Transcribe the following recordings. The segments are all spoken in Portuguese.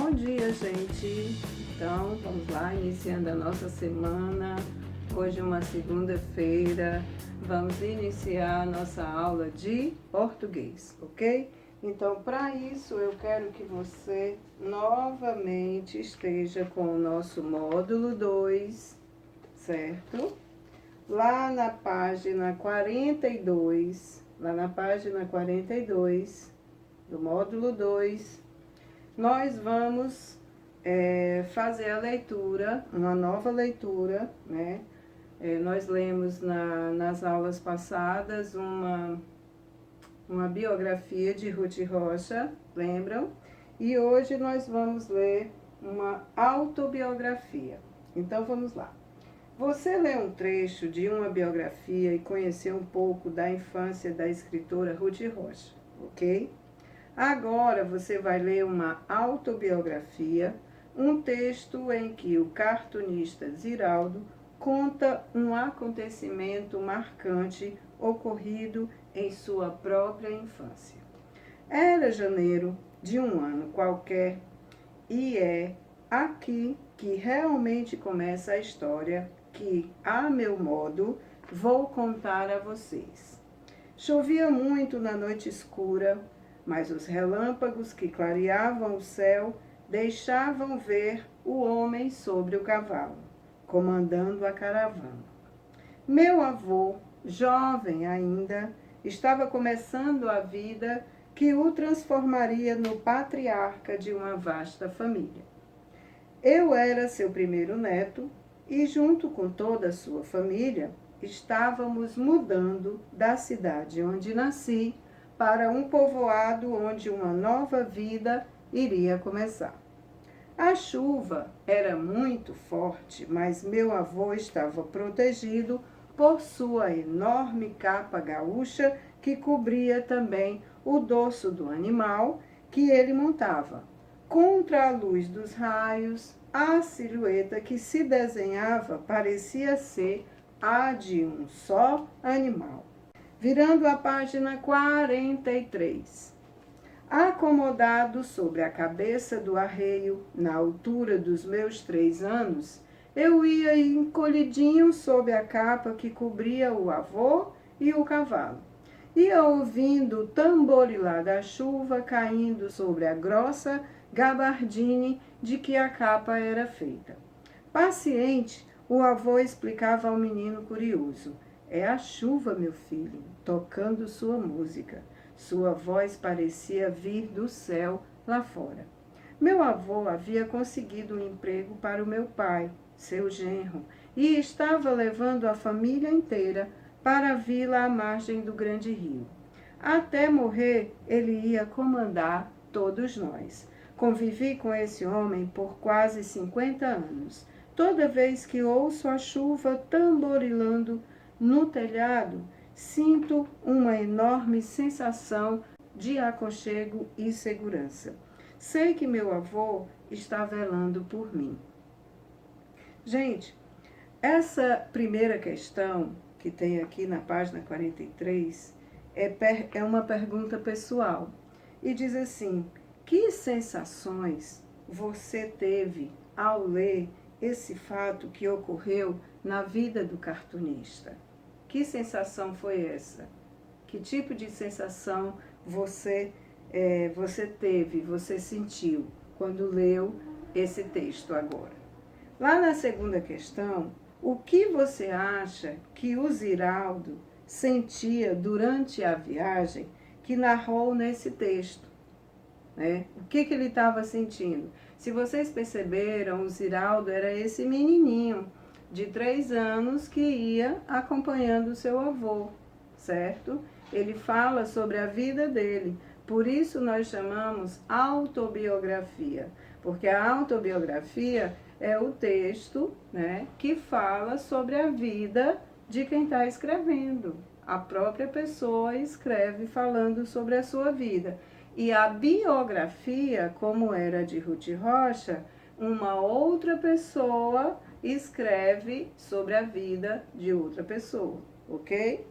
Bom dia, gente! Então, vamos lá, iniciando a nossa semana. Hoje é uma segunda-feira. Vamos iniciar a nossa aula de português, ok? Então, para isso, eu quero que você novamente esteja com o nosso módulo 2, certo? Lá na página 42, do módulo 2, nós vamos fazer a leitura, uma nova leitura, né? Nós lemos nas aulas passadas uma biografia de Ruth Rocha, lembram? E hoje nós vamos ler uma autobiografia. Então vamos lá. Você lê um trecho de uma biografia e conheceu um pouco da infância da escritora Ruth Rocha, ok? Agora você vai ler uma autobiografia, um texto em que o cartunista Ziraldo conta um acontecimento marcante ocorrido em sua própria infância. Era janeiro de um ano qualquer e é aqui que realmente começa a história que, a meu modo, vou contar a vocês. Chovia muito na noite escura, mas os relâmpagos que clareavam o céu deixavam ver o homem sobre o cavalo, comandando a caravana. Meu avô, jovem ainda, estava começando a vida que o transformaria no patriarca de uma vasta família. Eu era seu primeiro neto e, junto com toda a sua família, estávamos mudando da cidade onde nasci para um povoado onde uma nova vida iria começar. A chuva era muito forte, mas meu avô estava protegido por sua enorme capa gaúcha que cobria também o dorso do animal que ele montava. Contra a luz dos raios, a silhueta que se desenhava parecia ser a de um só animal. Virando a página 43. Acomodado sobre a cabeça do arreio, na altura dos meus 3 anos, eu ia encolhidinho sob a capa que cobria o avô e o cavalo. Ia ouvindo o tamborilar da chuva caindo sobre a grossa gabardine de que a capa era feita. Paciente, o avô explicava ao menino curioso: é a chuva, meu filho, tocando sua música. Sua voz parecia vir do céu lá fora. Meu avô havia conseguido um emprego para o meu pai, seu genro, e estava levando a família inteira para a vila à margem do grande rio. Até morrer, ele ia comandar todos nós. Convivi com esse homem por quase 50 anos. Toda vez que ouço a chuva tamborilando no telhado, sinto uma enorme sensação de aconchego e segurança. Sei que meu avô está velando por mim. Gente, essa primeira questão que tem aqui na página 43 é uma pergunta pessoal. E diz assim: que sensações você teve ao ler esse fato que ocorreu na vida do cartunista? Que sensação foi essa? Que tipo de sensação você teve, você sentiu quando leu esse texto agora? Lá na segunda questão, o que você acha que o Ziraldo sentia durante a viagem que narrou nesse texto? O que ele estava sentindo? Se vocês perceberam, o Ziraldo era esse menininho de 3 anos que ia acompanhando o seu avô, certo? Ele fala sobre a vida dele. Por isso nós chamamos autobiografia, porque a autobiografia é o texto, que fala sobre a vida de quem está escrevendo. A própria pessoa escreve falando sobre a sua vida. E a biografia, como era de Ruth Rocha, uma outra pessoa escreve sobre a vida de outra pessoa, ok?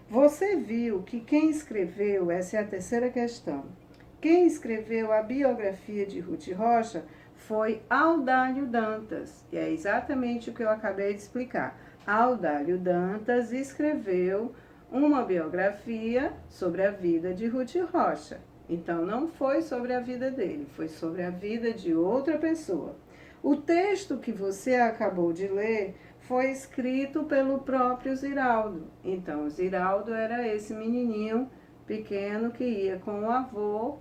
Você viu que quem escreveu, essa é a terceira questão, Quem escreveu a biografia de Ruth Rocha foi Audálio Dantas, e é exatamente o que eu acabei de explicar. Audálio Dantas escreveu uma biografia sobre a vida de Ruth Rocha. Então, não foi sobre a vida dele, foi sobre a vida de outra pessoa. O texto que você acabou de ler foi escrito pelo próprio Ziraldo. Então, o Ziraldo era esse menininho pequeno que ia com o avô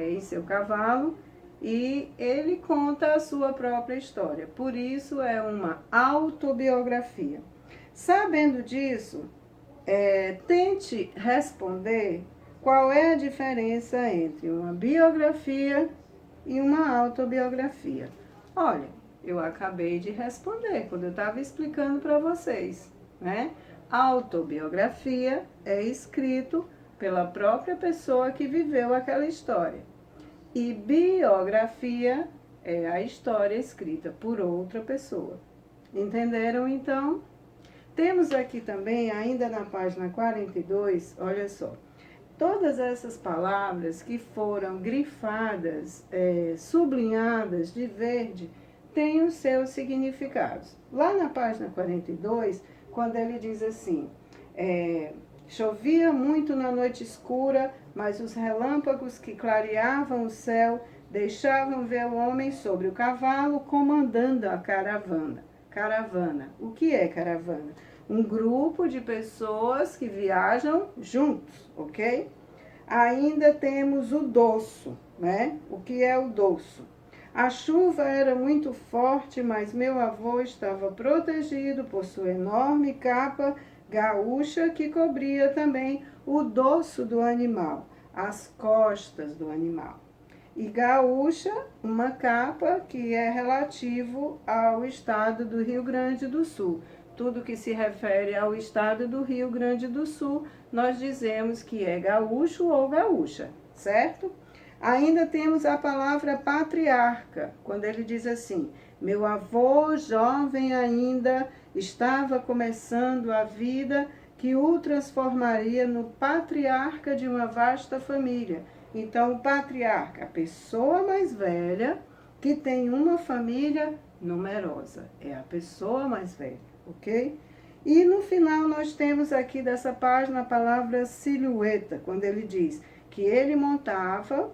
em seu cavalo, e ele conta a sua própria história. Por isso é uma autobiografia. Sabendo disso, tente responder qual é a diferença entre uma biografia e uma autobiografia. Olha, eu acabei de responder quando eu estava explicando para vocês, né? Autobiografia é escrito pela própria pessoa que viveu aquela história. E biografia é a história escrita por outra pessoa. Entenderam, então? Temos aqui também, ainda na página 42, olha só, todas essas palavras que foram grifadas, sublinhadas de verde, têm os seus significados. Lá na página 42, quando ele diz assim, chovia muito na noite escura, mas os relâmpagos que clareavam o céu deixavam ver o homem sobre o cavalo comandando a caravana. Caravana. O que é caravana? Um grupo de pessoas que viajam juntos, ok? Ainda temos o doço, né? O que é o doço? A chuva era muito forte, mas meu avô estava protegido por sua enorme capa gaúcha que cobria também o dorso do animal, as costas do animal. E gaúcha, uma capa que é relativo ao estado do Rio Grande do Sul. Tudo que se refere ao estado do Rio Grande do Sul, nós dizemos que é gaúcho ou gaúcha, certo? Ainda temos a palavra patriarca, quando ele diz assim, meu avô, jovem ainda, estava começando a vida que o transformaria no patriarca de uma vasta família. Então, o patriarca, a pessoa mais velha que tem uma família numerosa, é a pessoa mais velha, ok? E no final nós temos aqui dessa página a palavra silhueta, quando ele diz que ele montava,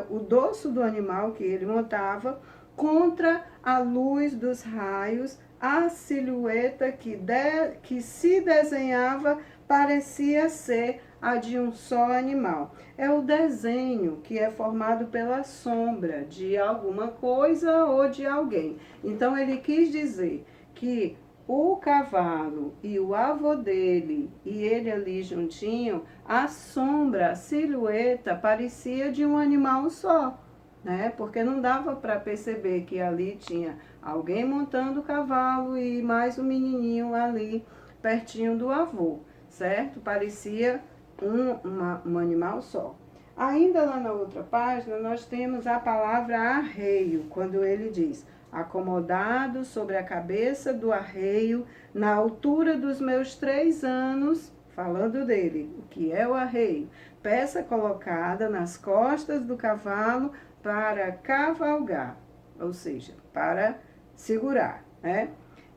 o dorso do animal que ele montava, contra a luz dos raios, a silhueta que se desenhava parecia ser a de um só animal. É o desenho que é formado pela sombra de alguma coisa ou de alguém. Então ele quis dizer que o cavalo e o avô dele e ele ali juntinho, a sombra, a silhueta parecia de um animal só, né? Porque não dava para perceber que ali tinha alguém montando o cavalo e mais um menininho ali pertinho do avô, certo? Parecia um animal só. Ainda lá na outra página, nós temos a palavra arreio, quando ele diz, acomodado sobre a cabeça do arreio, na altura dos meus 3 anos, falando dele, o que é o arreio? Peça colocada nas costas do cavalo para cavalgar, ou seja, para segurar, né?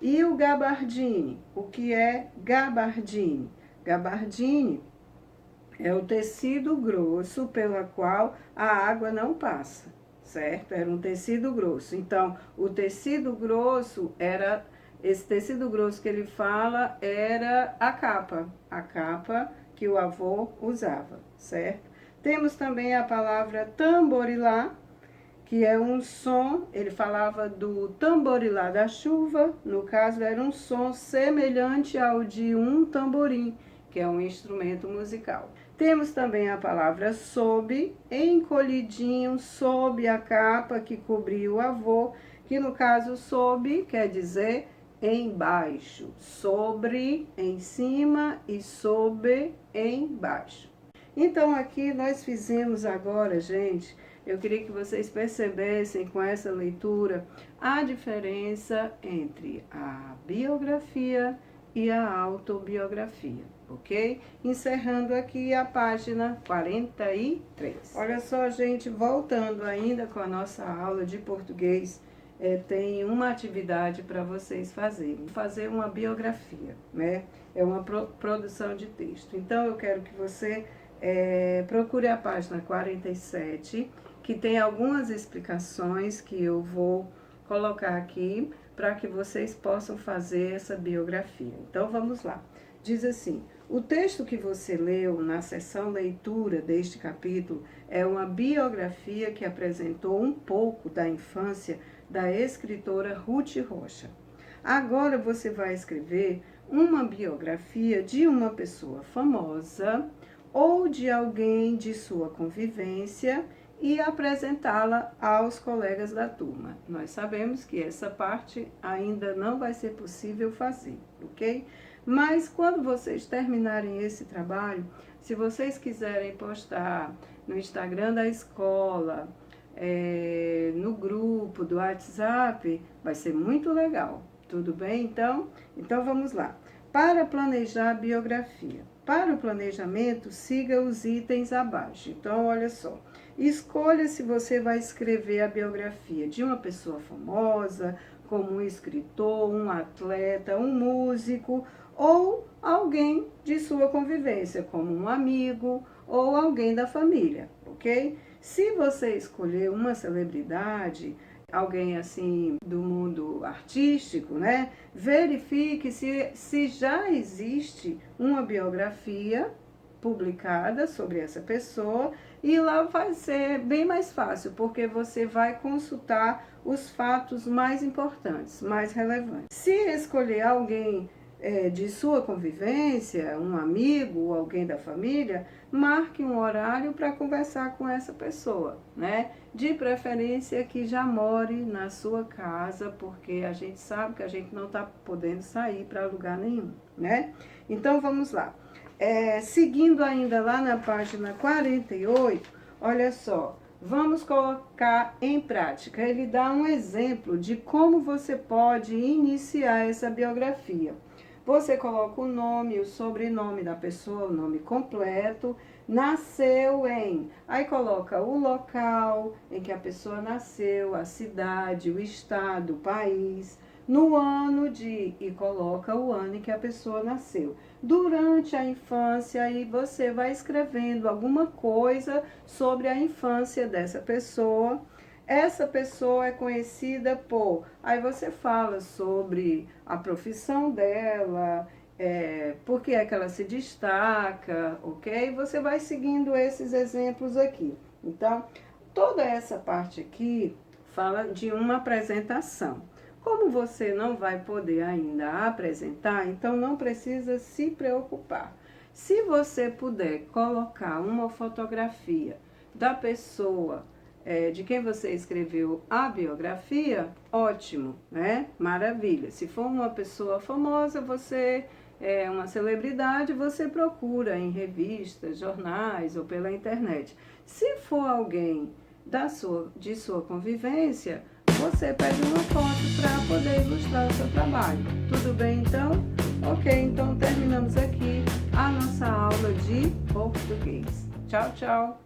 E o gabardine, o que é gabardine? Gabardine é o tecido grosso pela qual a água não passa, certo? Era um tecido grosso. Então, o tecido grosso era, esse tecido grosso que ele fala era a capa que o avô usava, certo? Temos também a palavra tamborilá, que é um som, ele falava do tamborilá da chuva, no caso era um som semelhante ao de um tamborim, que é um instrumento musical. Temos também a palavra sob, encolhidinho, sob a capa que cobria o avô, que no caso sob quer dizer embaixo, sobre, em cima e sob, embaixo. Então aqui nós fizemos agora, gente, eu queria que vocês percebessem com essa leitura a diferença entre a biografia e a autobiografia. ok? Encerrando aqui a página 43. Olha só, gente, voltando ainda com a nossa aula de português, tem uma atividade para vocês fazerem. Fazer uma biografia, né? É uma produção de texto. Então, eu quero que você procure a página 47, que tem algumas explicações que eu vou colocar aqui para que vocês possam fazer essa biografia. Então, vamos lá. Diz assim: o texto que você leu na seção leitura deste capítulo é uma biografia que apresentou um pouco da infância da escritora Ruth Rocha. Agora você vai escrever uma biografia de uma pessoa famosa ou de alguém de sua convivência e apresentá-la aos colegas da turma. Nós sabemos que essa parte ainda não vai ser possível fazer, ok? Mas quando vocês terminarem esse trabalho, se vocês quiserem postar no Instagram da escola, no grupo do WhatsApp, vai ser muito legal. Tudo bem, então? Então vamos lá. Para planejar a biografia. Para o planejamento, siga os itens abaixo. Então, olha só. Escolha se você vai escrever a biografia de uma pessoa famosa, como um escritor, um atleta, um músico, ou alguém de sua convivência, como um amigo ou alguém da família, ok? Se você escolher uma celebridade, alguém assim do mundo artístico, né? Verifique se já existe uma biografia publicada sobre essa pessoa, e lá vai ser bem mais fácil, porque você vai consultar os fatos mais importantes, mais relevantes. Se escolher alguém de sua convivência, um amigo ou alguém da família, marque um horário para conversar com essa pessoa, né? De preferência que já more na sua casa, porque a gente sabe que a gente não está podendo sair para lugar nenhum, né? Então, vamos lá. Seguindo ainda lá na página 48, olha só, vamos colocar em prática. Ele dá um exemplo de como você pode iniciar essa biografia. Você coloca o nome, o sobrenome da pessoa, o nome completo, nasceu em... Aí coloca o local em que a pessoa nasceu, a cidade, o estado, o país, no ano de... E coloca o ano em que a pessoa nasceu. Durante a infância, aí você vai escrevendo alguma coisa sobre a infância dessa pessoa. Essa pessoa é conhecida por... Aí você fala sobre a profissão dela, por que é que ela se destaca, ok? Você vai seguindo esses exemplos aqui. Então, toda essa parte aqui fala de uma apresentação. Como você não vai poder ainda apresentar, então não precisa se preocupar. Se você puder colocar uma fotografia da pessoa de quem você escreveu a biografia, ótimo, né? Maravilha. Se for uma pessoa famosa, você é uma celebridade, você procura em revistas, jornais ou pela internet. Se for alguém de sua convivência, você pede uma foto para poder ilustrar o seu trabalho. Tudo bem, então? Ok, então terminamos aqui a nossa aula de português. Tchau, tchau!